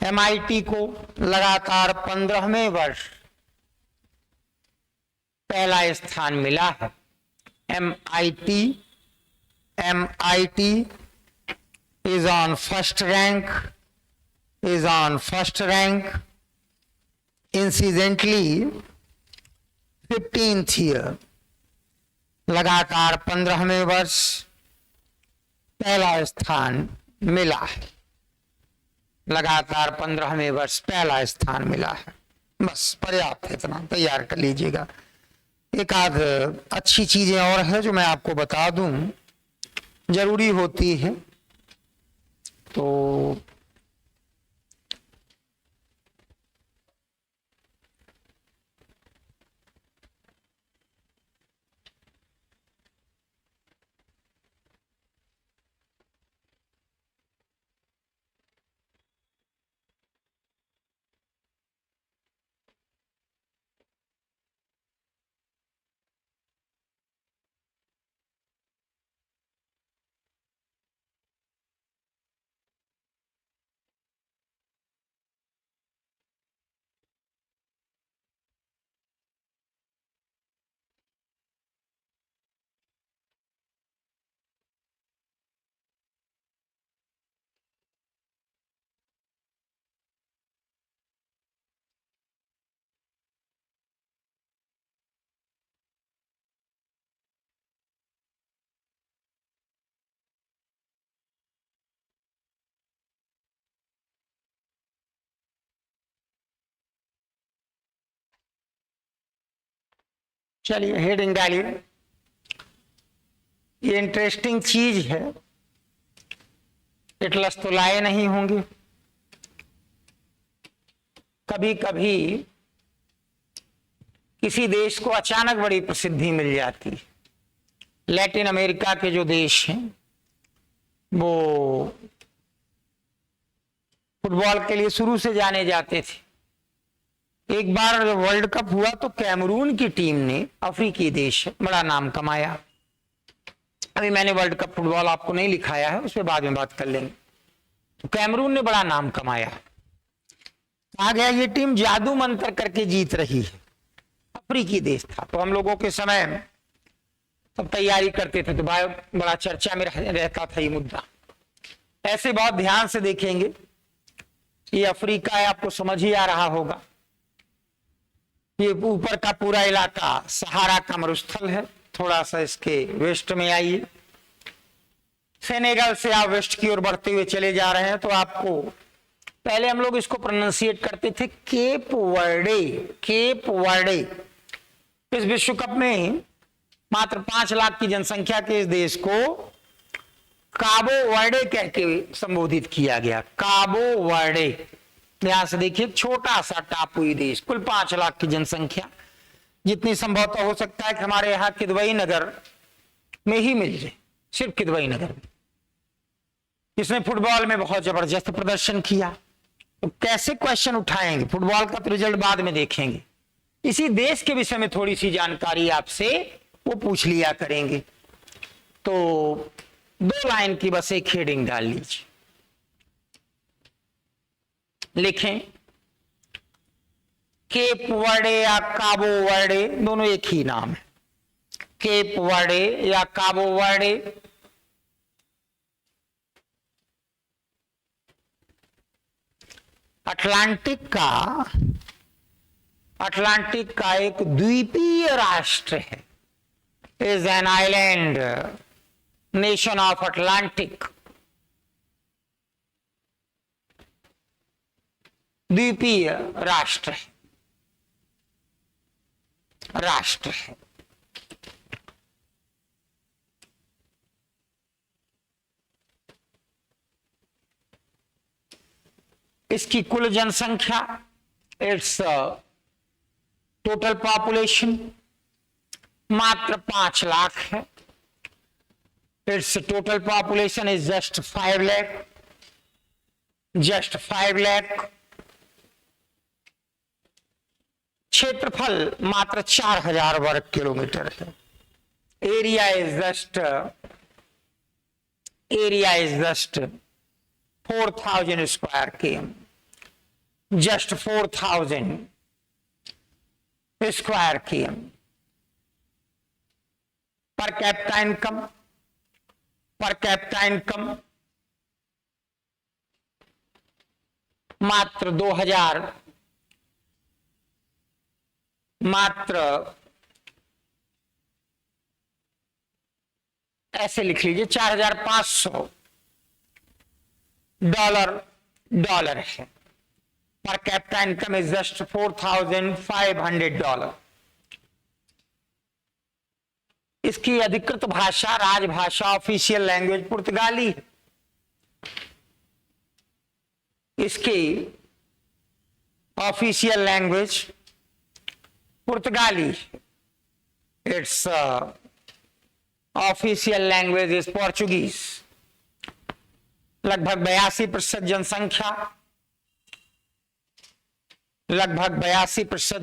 MIT को लगातार 15वें वर्ष पहला स्थान मिला है। MIT is on first rank, incidentally 15th year, लगातार 15वें वर्ष पहला स्थान मिला है, लगातार 15वें वर्ष पहला स्थान मिला है। बस पर्याप्त है, इतना तैयार कर लीजिएगा। एक आध अच्छी चीजें और है जो मैं आपको बता दूं, जरूरी होती है। तो चलिए हेडिंग डालिए। ये इंटरेस्टिंग चीज है, एटलस तो लाए नहीं होंगे। कभी कभी किसी देश को अचानक बड़ी प्रसिद्धि मिल जाती है। लैटिन अमेरिका के जो देश हैं वो फुटबॉल के लिए शुरू से जाने जाते थे। एक बार वर्ल्ड कप हुआ तो कैमरून की टीम ने, अफ्रीकी देश है, बड़ा नाम कमाया। अभी मैंने वर्ल्ड कप फुटबॉल आपको नहीं लिखाया है, उस पर बाद में बात कर लेंगे। तो कैमरून ने बड़ा नाम कमाया। कहा गया ये टीम जादू मंत्र करके जीत रही है। अफ्रीकी देश था, तो हम लोगों के समय सब तैयारी करते थे तो बड़ा चर्चा में रहता था ये मुद्दा। ऐसे बहुत ध्यान से देखेंगे, ये अफ्रीका है, आपको समझ ही आ रहा होगा। ये ऊपर का पूरा इलाका सहारा का मरुस्थल है। थोड़ा सा इसके वेस्ट में आइए, सेनेगल से आप वेस्ट की ओर बढ़ते हुए चले जा रहे हैं तो आपको, पहले हम लोग इसको प्रोनाउंसिएट करते थे केप वर्डे, केप वर्डे। इस विश्व कप में मात्र 5 लाख की जनसंख्या के इस देश को काबो वर्डे कह के संबोधित किया गया। काबो वर्डे, ध्यान से देखिए, छोटा सा टापुई देश, कुल 5 लाख की जनसंख्या, जितनी संभवतः हो सकता है कि हमारे यहाँ किदवई नगर में ही मिल जाए, सिर्फ किदवई नगर में। इसने फुटबॉल में बहुत जबरदस्त प्रदर्शन किया। तो कैसे क्वेश्चन उठाएंगे, फुटबॉल का तो रिजल्ट बाद में देखेंगे। इसी देश के विषय में थोड़ी सी जानकारी आपसे वो पूछ लिया करेंगे। तो 2 लाइन की बस एक हेडिंग डाल लीजिए, लिखें केप वर्डे या काबो वर्डे, दोनों एक ही नाम है। केप वर्डे या काबो वर्डे अटलांटिक का एक द्वीपीय राष्ट्र है। Is an island nation of Atlantic, द्वीपीय राष्ट्र है, राष्ट्र है। इसकी कुल जनसंख्या, इट्स टोटल पॉपुलेशन मात्र 5 लाख है। It's total population is just 5 lakh, just 5 lakh. क्षेत्रफल मात्र 4000 वर्ग किलोमीटर है। Area is just 4000 square kilometre, just 4000 square kilometre. Per capita income मात्र 2000, मात्र ऐसे लिख लीजिए $4,500 है। Per capita income is just $4,500। इसकी अधिकृत भाषा, राजभाषा, ऑफिशियल लैंग्वेज पुर्तगाली है। इसकी ऑफिशियल लैंग्वेज पुर्तगाली, it's official language is Portuguese. लगभग 82% जनसंख्या, लगभग 82%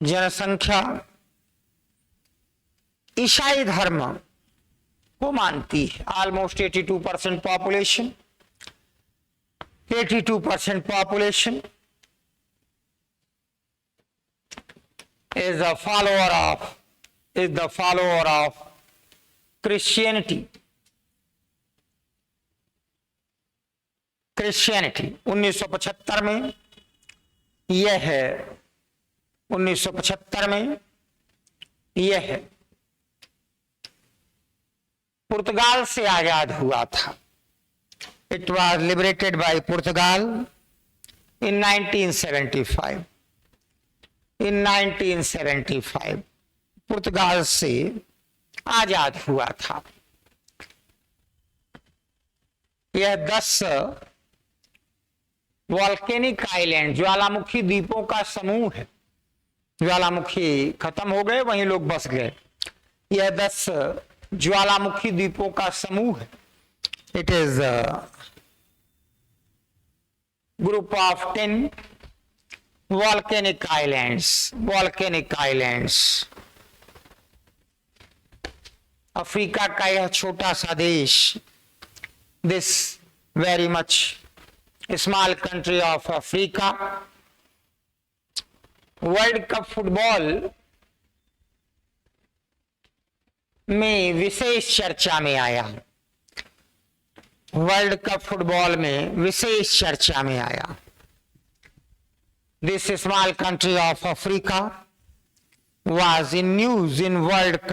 जनसंख्या ईसाई धर्म को मानती है। Almost 82% population, 82% population is the follower of Christianity. 1975 में यह है, 1975 में यह है पुर्तगाल से आजाद हुआ था। It was liberated by Portugal in 1975. In 1975 पुर्तगाल से आजाद हुआ था। यह 10 वॉल्केनिक आइलैंड, ज्वालामुखी द्वीपों का समूह है। ज्वालामुखी खत्म हो गए, वहीं लोग बस गए। यह 10 ज्वालामुखी द्वीपों का समूह है। It is group of 10 volcanic islands। Africa का यह छोटा सा देश, this very much small country of Africa, world cup football में विशेष चर्चा में आया। वर्ल्ड कप फुटबॉल में विशेष चर्चा में आया। This small country of Africa was in news in World Cup